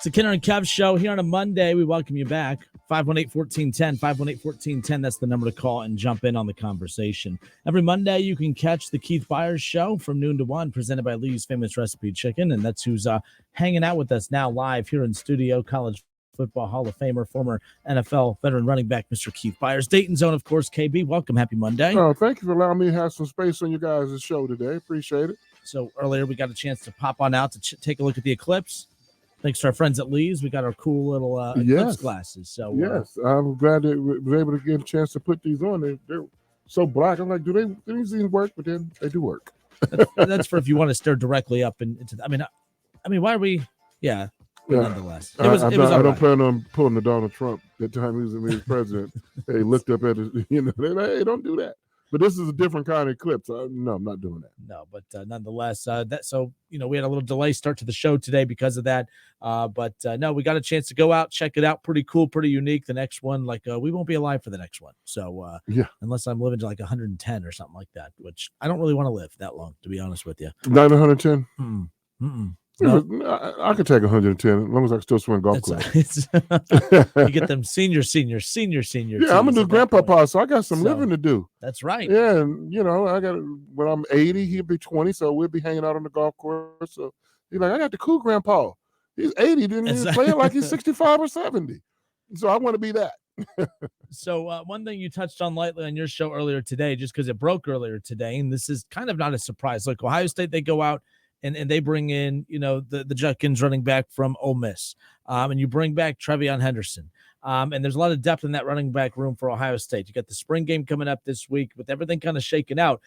the Kinner and Kev show here on a Monday. We welcome you back. 518-1410, 518-1410. That's the number to call and jump in on the conversation. Every Monday, you can catch the Keith Byars show from noon to 1, presented by Lee's Famous Recipe Chicken. And that's who's hanging out with us now live here in studio, college football Hall of Famer, former NFL veteran running back, Mr. Keith Byars. Dayton's own, of course, KB. Welcome. Happy Monday. Oh, thank you for allowing me to have some space on you guys' show today. Appreciate it. So earlier, we got a chance to pop on out to take a look at the eclipse. Thanks to our friends at Lee's, we got our cool little eclipse glasses. So yes, I'm glad that we was able to get a chance to put these on. They're so black. I'm like, do these even work? But then they do work. That's for if you want to stare directly up into. I mean, why are we? Yeah. Nonetheless, I don't plan on pulling the Donald Trump that time he was president. They looked up at it, they're like, hey, don't do that. But this is a different kind of eclipse. No, I'm not doing that. No, but nonetheless, we had a little delay start to the show today because of that. No, we got a chance to go out, check it out. Pretty cool, pretty unique. The next one, we won't be alive for the next one. So unless I'm living to 110 or something like that, which I don't really want to live that long, to be honest with you. Not 110. No. I could take 110 as long as I can still swing golf clubs. You get them senior. Yeah, I'm a new grandpapa, so I got some living to do. That's right. Yeah, and I got when I'm 80, he'll be 20, so we'll be hanging out on the golf course. So he's like, I got the cool grandpa. He's 80, didn't he play it like he's 65 or 70. So I want to be that. So one thing you touched on lightly on your show earlier today, just because it broke earlier today, and this is kind of not a surprise. Like Ohio State, they go out and they bring in, the Judkins running back from Ole Miss. And you bring back Trevion Henderson. And there's a lot of depth in that running back room for Ohio State. You got the spring game coming up this week with everything kind of shaken out.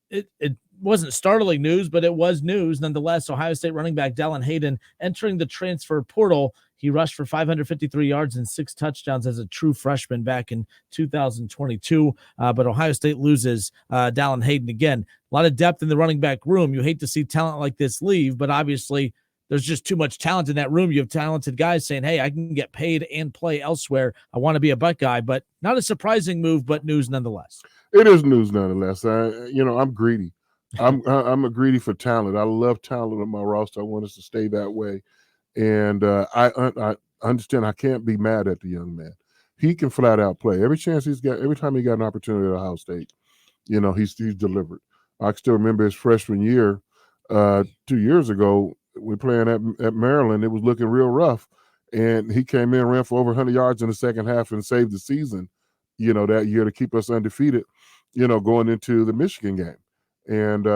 It wasn't startling news, but it was news nonetheless. Ohio State running back Dallan Hayden entering the transfer portal. He rushed for 553 yards and 6 touchdowns as a true freshman back in 2022. But Ohio State loses Dallan Hayden again. A lot of depth in the running back room. You hate to see talent like this leave, but obviously there's just too much talent in that room. You have talented guys saying, hey, I can get paid and play elsewhere. I want to be a Buckeye, but not a surprising move, but news nonetheless. It is news nonetheless. I'm greedy. I'm greedy for talent. I love talent on my roster. I want us to stay that way. And I understand I can't be mad at the young man. He can flat out play. Every chance he's got, every time he got an opportunity at Ohio State, he's delivered. I can still remember his freshman year 2 years ago. We're playing at Maryland. It was looking real rough. And he came in, ran for over 100 yards in the second half and saved the season, that year to keep us undefeated, going into the Michigan game. And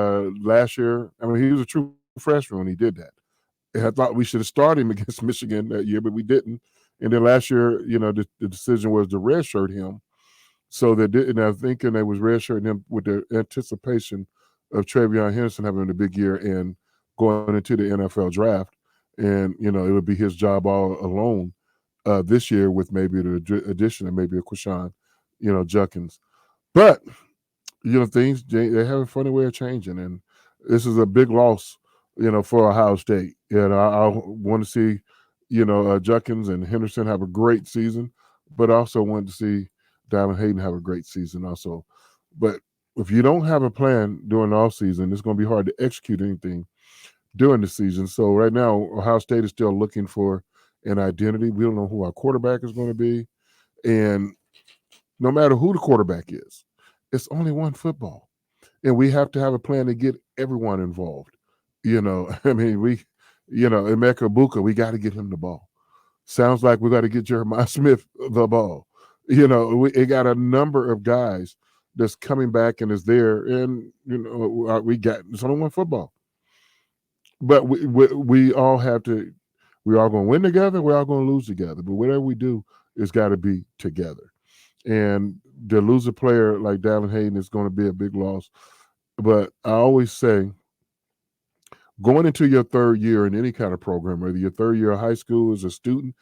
last year, he was a true freshman when he did that. And I thought we should have started him against Michigan that year, but we didn't. And then last year, the decision was to redshirt him. So and I'm thinking they was redshirting him with the anticipation of Trevion Henderson having a big year and going into the NFL draft. And, it would be his job all alone this year with maybe the addition of maybe a Quashon, Judkins. But, things, they have a funny way of changing. And this is a big loss, for Ohio State. I want to see, Judkins and Henderson have a great season, but I also want to see Dallan Hayden have a great season also. But if you don't have a plan during the offseason, it's going to be hard to execute anything during the season. So right now, Ohio State is still looking for an identity. We don't know who our quarterback is going to be. And no matter who the quarterback is, it's only one football. And we have to have a plan to get everyone involved. Emeka Buka, we got to get him the ball. Sounds like we got to get Jeremiah Smith the ball. We got a number of guys that's coming back and is there. And, it's only one football. But we all have to, we're all going to win together. We're all going to lose together. But whatever we do, it's got to be together. And to lose a player like Dallan Hayden is going to be a big loss. But I always say, going into your third year in any kind of program, whether your third year of high school as a student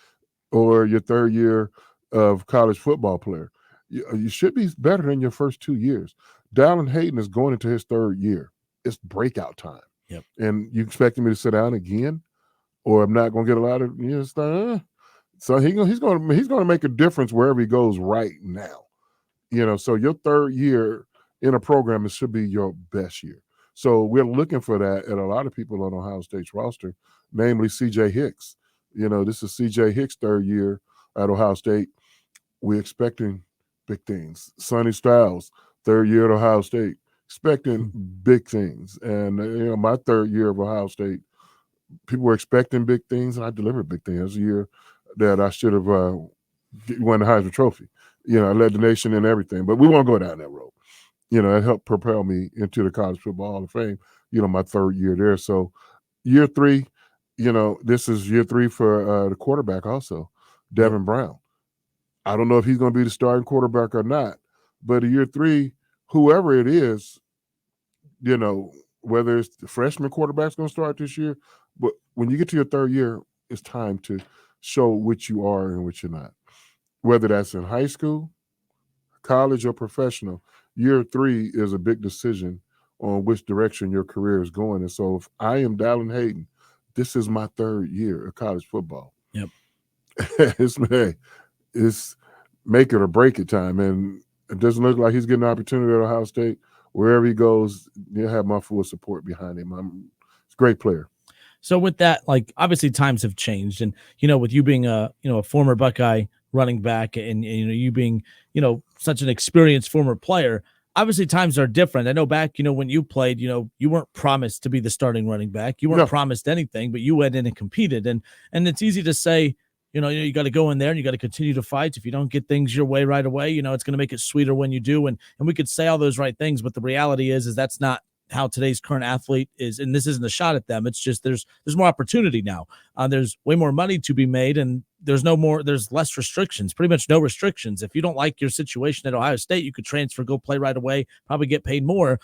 or your third year of college football player, you should be better than your first 2 years. Dallan Hayden is going into his third year. It's breakout time. Yep. And you expecting me to sit down again, or I'm not going to get a lot of stuff. So he's going to make a difference wherever he goes right now. So your third year in a program, it should be your best year. So we're looking for that at a lot of people on Ohio State's roster, namely C.J. Hicks. This is CJ Hicks' third year at Ohio State. We're expecting big things. Sonny Styles, third year at Ohio State, expecting big things. And my third year of Ohio State, people were expecting big things, and I delivered big things. It was a year that I should have won the Heisman Trophy. I led the nation and everything, but we won't go down that road. It helped propel me into the College Football Hall of Fame, my third year there. So year three, this is year three for the quarterback also, Devin Brown. I don't know if he's going to be the starting quarterback or not, but in year three, whoever it is, whether it's the freshman quarterback's going to start this year, but when you get to your third year, it's time to show which you are and which you're not. Whether that's in high school, college, or professional, year three is a big decision on which direction your career is going. And so if I am Dallin Hayden, this is my third year of college football. Yep. It's make it or break it time. And it doesn't look like he's getting an opportunity at Ohio State. Wherever he goes, he'll have my full support behind him. He's a great player. So with that, obviously times have changed. And, with you being a former Buckeye running back and you being, such an experienced former player, obviously times are different. I know back, when you played, you weren't promised to be the starting running back. You weren't promised anything, but you went in and competed. And it's easy to say, you got to go in there and you got to continue to fight. If you don't get things your way right away, it's going to make it sweeter when you do. And we could say all those right things, but the reality is that's not how today's current athlete is. And this isn't a shot at them. It's just, there's more opportunity now. There's way more money to be made, and there's less restrictions, pretty much no restrictions. If you don't like your situation at Ohio State, you could transfer, go play right away, probably get paid more.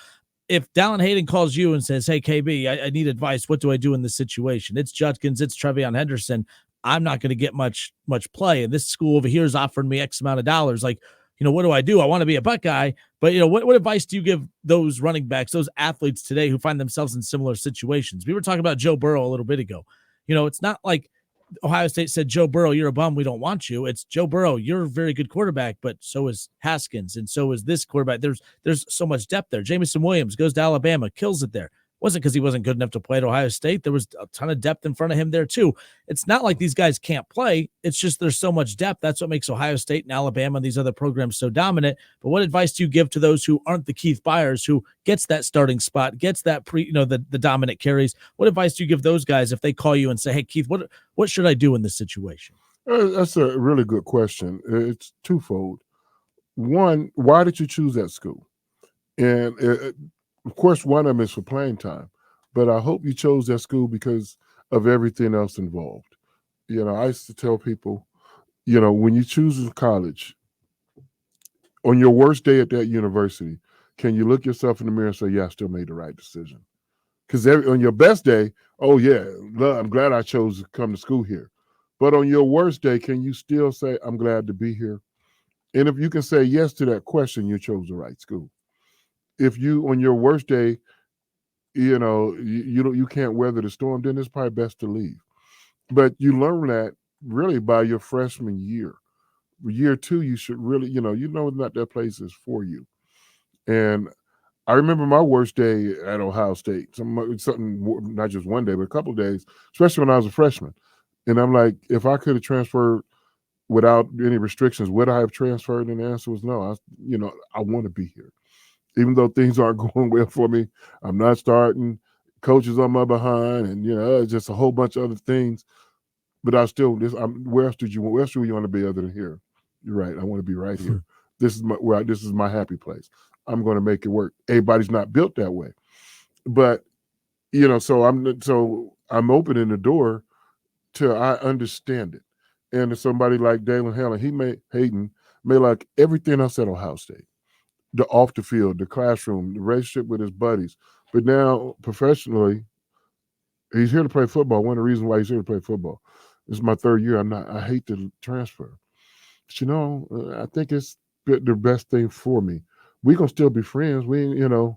If Dallin Hayden calls you and says, hey, KB, I need advice. What do I do in this situation? It's Judkins, it's Trevion Henderson. I'm not going to get much play. And this school over here is offering me X amount of dollars. What do I do? I want to be a Buckeye, but what advice do you give those running backs, those athletes today who find themselves in similar situations? We were talking about Joe Burrow a little bit ago. It's not like Ohio State said, Joe Burrow, you're a bum, we don't want you. It's Joe Burrow, you're a very good quarterback, but so is Haskins, and so is this quarterback. There's so much depth there. Jamison Williams goes to Alabama, kills it there. Wasn't because he wasn't good enough to play at Ohio State. There was a ton of depth in front of him there too. It's not like these guys can't play. It's just there's so much depth. That's what makes Ohio State and Alabama and these other programs so dominant. But what advice do you give to those who aren't the Keith Byars, who gets that starting spot, gets that the dominant carries? What advice do you give those guys if they call you and say, hey, Keith, what should I do in this situation? That's a really good question. It's twofold. One, why did you choose that school? And of course, one of them is for playing time, but I hope you chose that school because of everything else involved. I used to tell people, when you choose college, on your worst day at that university, can you look yourself in the mirror and say, yeah, I still made the right decision? Because on your best day, oh, yeah, I'm glad I chose to come to school here. But on your worst day, can you still say, I'm glad to be here? And if you can say yes to that question, you chose the right school. If you, on your worst day, you can't weather the storm, then it's probably best to leave. But you learn that really by your freshman year. Year two, you should really, not that place is for you. And I remember my worst day at Ohio State. Something not just one day, but a couple of days, especially when I was a freshman. And I'm like, if I could have transferred without any restrictions, would I have transferred? And the answer was no. I want to be here. Even though things aren't going well for me, I'm not starting. Coaches on my behind, and just a whole bunch of other things. But I still, where else do you want to be other than here? You're right. I want to be right here. This is my happy place. I'm going to make it work. Everybody's not built that way, but so I'm opening the door till I understand it. And somebody like Dallin Hayden may like everything else at Ohio State. The off the field, the classroom, the relationship with his buddies. But now professionally, he's here to play football. One of the reasons why he's here to play football. This is my third year. I hate to transfer. But I think it's the best thing for me. We're gonna still be friends. That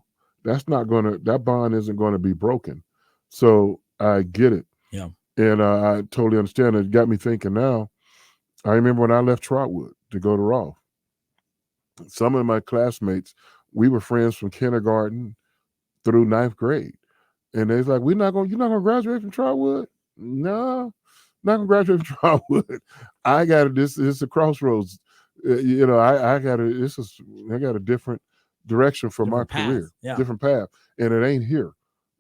bond isn't gonna be broken. So I get it. Yeah. And I totally understand it. It got me thinking now. I remember when I left Trotwood to go to Rolfe. Some of my classmates, we were friends from kindergarten through ninth grade. And they're like, you're not gonna graduate from Trotwood? No, not gonna graduate from Trotwood. I got this. It's a crossroads. I got a different direction for my career, different path, and it ain't here.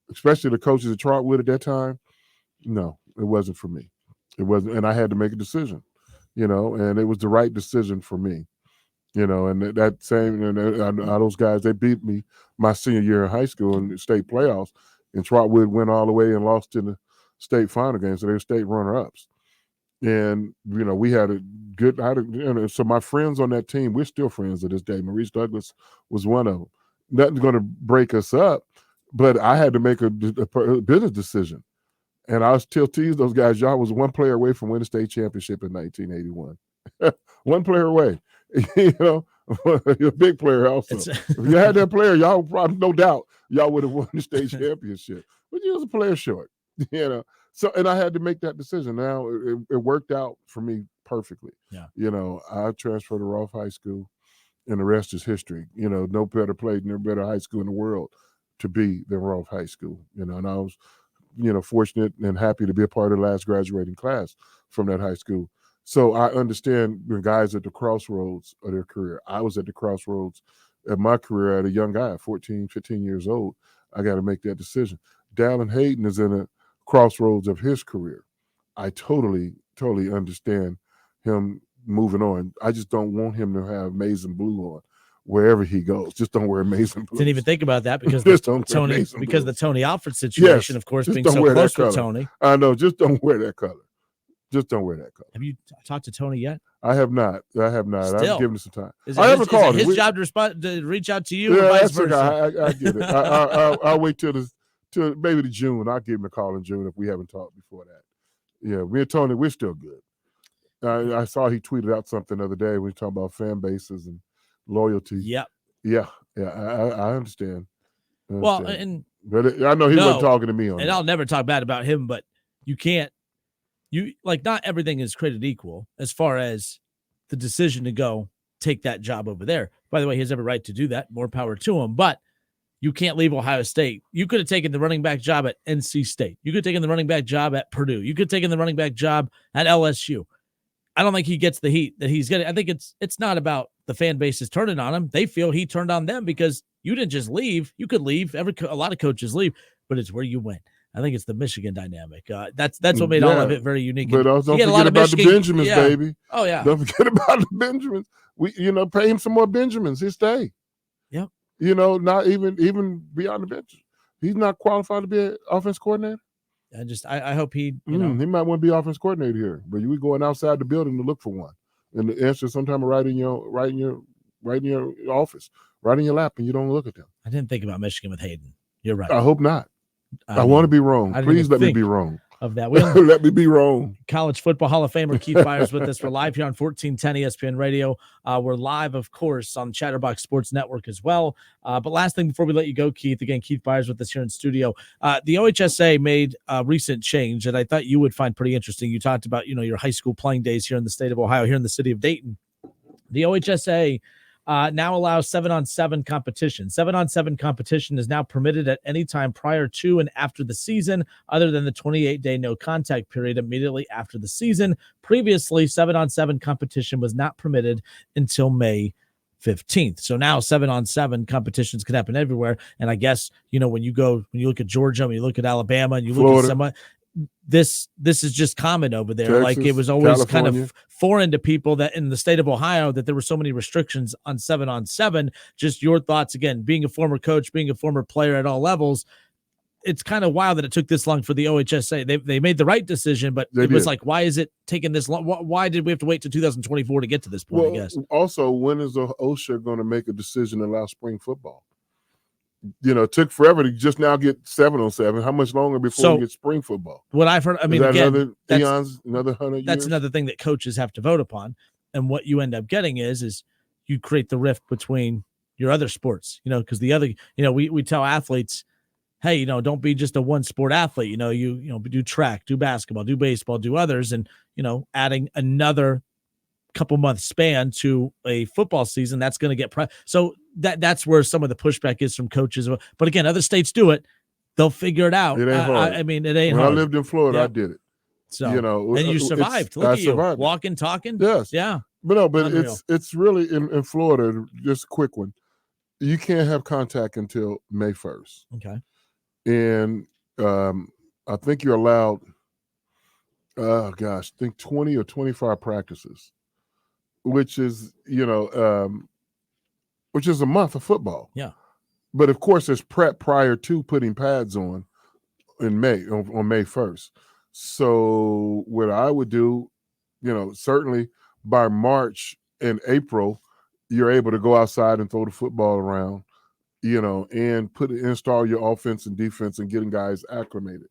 Especially the coaches at Trotwood at that time. No, it wasn't for me. It wasn't, and I had to make a decision. And it was the right decision for me. And that same, and those guys, they beat me my senior year in high school in the state playoffs, and Trotwood went all the way and lost in the state final game, so they were state runner-ups. And, we had a good, so my friends on that team, we're still friends to this day. Maurice Douglas was one of them. Nothing's going to break us up, but I had to make a business decision. And I was still tease those guys. Y'all was one player away from winning state championship in 1981. One player away. You're a big player also. If you had that player, y'all probably, no doubt, y'all would have won the state championship. But you was a player short, So, and I had to make that decision. Now, it worked out for me perfectly. Yeah. I transferred to Rolfe High School, and the rest is history. No better place, no better high school in the world to be than Rolfe High School. And I was, fortunate and happy to be a part of the last graduating class from that high school. So I understand the guys at the crossroads of their career. I was at the crossroads of my career at a young guy, 14, 15 years old. I got to make that decision. Dallin Hayden is in a crossroads of his career. I totally understand him moving on. I just don't want him to have maize and blue on wherever he goes. Just don't wear maize and blue. Didn't even think about that because the Tony Alford situation, of course, being so close with Tony. I know. Just don't wear that color. Just don't wear that color. Have you talked to Tony yet? I have not. Still, I've given it some time. I haven't called him. His job to reach out to you, or vice versa. I get it. I'll wait till maybe the June. I'll give him a call in June if we haven't talked before that. Yeah, me and Tony, we're still good. I saw he tweeted out something the other day when we talking about fan bases and loyalty. Yep. Yeah. I understand. Well, but I know he wasn't talking to me on. And that. I'll never talk bad about him, but you can't. Not everything is created equal as far as the decision to go take that job over there. By the way, he has every right to do that. More power to him. But you can't leave Ohio State. You could have taken the running back job at NC State. You could have taken the running back job at Purdue. You could have taken the running back job at LSU. I don't think he gets the heat that he's getting. I think it's not about the fan base is turning on him. They feel he turned on them because you didn't just leave. You could leave. A lot of coaches leave, but it's where you went. I think it's the Michigan dynamic. That's what made all of it very unique. But also don't forget about the Benjamins, baby. Oh, yeah. Don't forget about the Benjamins. We, pay him some more Benjamins. He'll stay. Yep. Not even beyond the bench. He's not qualified to be an offense coordinator. I hope he, he might want to be offense coordinator here, but we going outside the building to look for one. And the answer sometime right in your office, right in your lap, and you don't look at them. I didn't think about Michigan with Hayden. You're right. I hope not. I want to be wrong. Please let me be wrong. Of that, let me be wrong. College Football Hall of Famer Keith Byars with us. We're live here on 1410 ESPN Radio. We're live, of course, on Chatterbox Sports Network as well. But last thing before we let you go, Keith, again, Keith Byars with us here in studio. The OHSA made a recent change that I thought you would find pretty interesting. You talked about, your high school playing days here in the state of Ohio, here in the city of Dayton. The OHSA now allows 7-on-7 competition. 7-on-7 competition is now permitted at any time prior to and after the season, other than the 28-day no contact period immediately after the season. Previously, 7-on-7 competition was not permitted until May 15th. So now 7-on-7 competitions can happen everywhere. And I guess, when you look at Georgia, when you look at Alabama, and you look at somebody, this is just common over there. Texas, it was always California. kind of foreign to people that in the state of Ohio that there were so many restrictions on 7-on-7. Just your thoughts, again, being a former coach, being a former player at all levels. It's kind of wild that it took this long for the OHSA. They made the right decision, but was like, why is it taking this long? Why did we have to wait till 2024 to get to this point? Well, I guess. Also, when is OSHA going to make a decision to allow spring football? It took forever to just now get 7-on-7. How much longer before we get spring football? What I've heard, another 100 years? That's another thing that coaches have to vote upon. And what you end up getting is you create the rift between your other sports, because the other, we tell athletes, hey, don't be just a one sport athlete. You do track, do basketball, do baseball, do others. And, adding another couple month span to a football season, that's going to get so that's where some of the pushback is from coaches. But again, other states do it. They'll figure it out. It ain't hard. I mean, it ain't when hard. I lived in Florida, I did it. So, you know, and you survived. Look at you, walking, talking. Yes. Yeah. But no, but Unreal. it's really in Florida, just a quick one. You can't have contact until May 1st. Okay. And I think you're allowed, I think 20 or 25 practices, which is, which is a month of football. Yeah. But of course, it's prep prior to putting pads on in May, on May 1st. So what I would do, certainly by March and April, you're able to go outside and throw the football around, and install your offense and defense and getting guys acclimated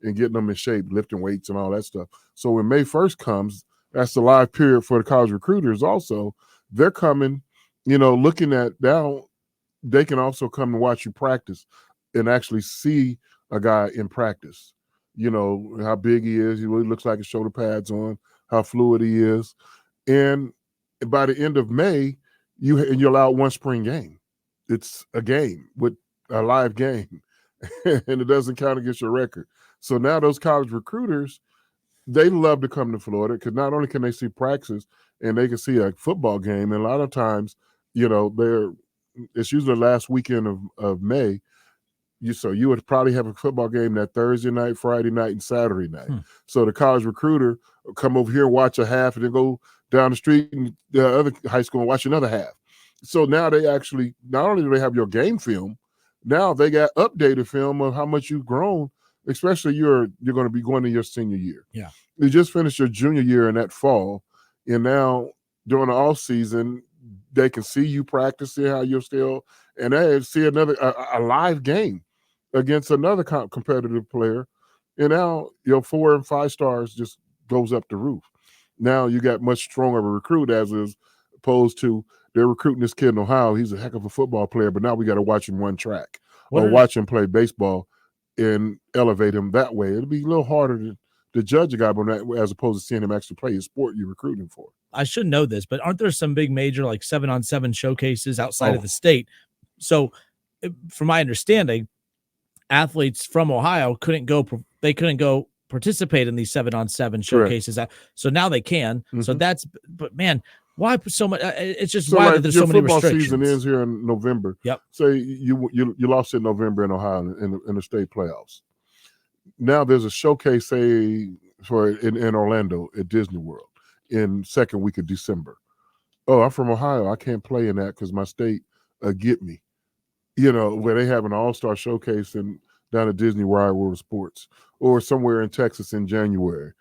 and getting them in shape, lifting weights and all that stuff. So when May 1st comes, that's the live period for the college recruiters also. They're coming, looking at now, they can also come and watch you practice and actually see a guy in practice. How big he is, he really looks like his shoulder pads on, how fluid he is. And by the end of May, you allow one spring game. It's a game with a live game, and it doesn't count against your record. So now those college recruiters, they love to come to Florida because not only can they see practice and they can see a football game, and a lot of times, it's usually the last weekend of May. You would probably have a football game that Thursday night, Friday night, and Saturday night. So the college recruiter will come over here and watch a half and then go down the street and the other high school and watch another half. So now they actually, not only do they have your game film, now they got updated film of how much you've grown, especially you're going to be going to your senior year. Yeah. You just finished your junior year in that fall, and now during the off season, they can see you practice, see how you're still, and they see another a live game against another competitive player. And now your 4 and 5 stars just goes up the roof. Now you got much stronger of a recruit as opposed to they're recruiting this kid in Ohio. He's a heck of a football player, but now we got to watch him run track or watch him play baseball and elevate him that way. It'll be a little harder to judge a guy on that as opposed to seeing him actually play his sport you're recruiting for. I should know this, but aren't there some big major like 7-on-7 showcases outside of the state? So from my understanding, athletes from Ohio couldn't go participate in these 7-on-7 showcases. Correct. So now they can. So but man, why so much? It's just why there's so many restrictions. Your football season ends here in November. Yep. Say you lost in November in Ohio in the state playoffs. Now there's a showcase, say, in Orlando at Disney World in second week of December. Oh, I'm from Ohio. I can't play in that because my state get me. Where they have an all-star showcase down at Disney World Sports, or somewhere in Texas in January.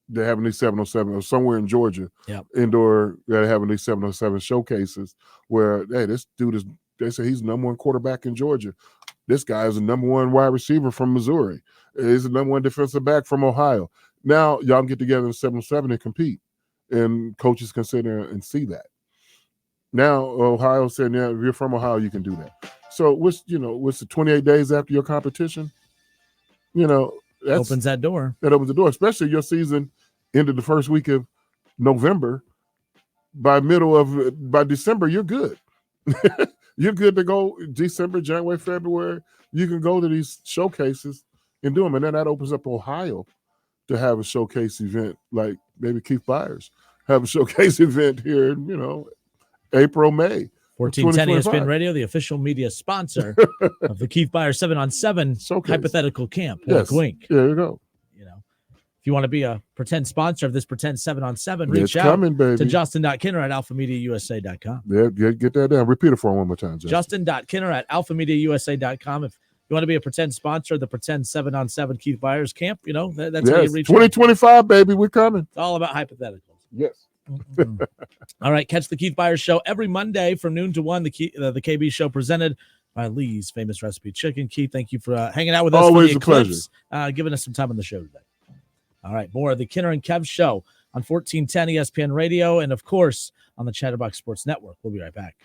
They're having these 707, or somewhere in Georgia, indoor, they're having these 707 showcases where, hey, this dude they say he's the number one quarterback in Georgia. This guy is the number one wide receiver from Missouri. He's the number one defensive back from Ohio. Now y'all can get together in 707 and compete, and coaches can sit there and see that. Now Ohio said, yeah, if you're from Ohio, you can do that. So what's the 28 days after your competition? That opens that door. That opens the door, especially your season into the first week of November. By December, you're good. You're good to go December, January, February. You can go to these showcases and do them. And then that opens up Ohio to have a showcase event, like maybe Keith Byars have a showcase event here in, April, May. 1410 ESPN Radio, the official media sponsor of the Keith Byars 7-on-7 showcase. Hypothetical camp. Yes. Wink. There you go. If you want to be a pretend sponsor of this pretend 7-on-7, reach out to Justin.Kinner at alphamediausa.com. Yeah, get that down. Repeat it for him one more time, Justin.Kinner at alphamediausa.com. If you want to be a pretend sponsor of the pretend 7-on-7 Keith Byars camp, that's how you reach 2025, out. Baby, we're coming. It's all about hypotheticals. Yes. All right, catch the Keith Byars Show every Monday from noon to 1. The KB Show presented by Lee's Famous Recipe Chicken. Keith, thank you for hanging out with us. Always for a pleasure. Giving us some time on the show today. All right, more of the Kinner and Kev Show on 1410 ESPN Radio and, of course, on the Chatterbox Sports Network. We'll be right back.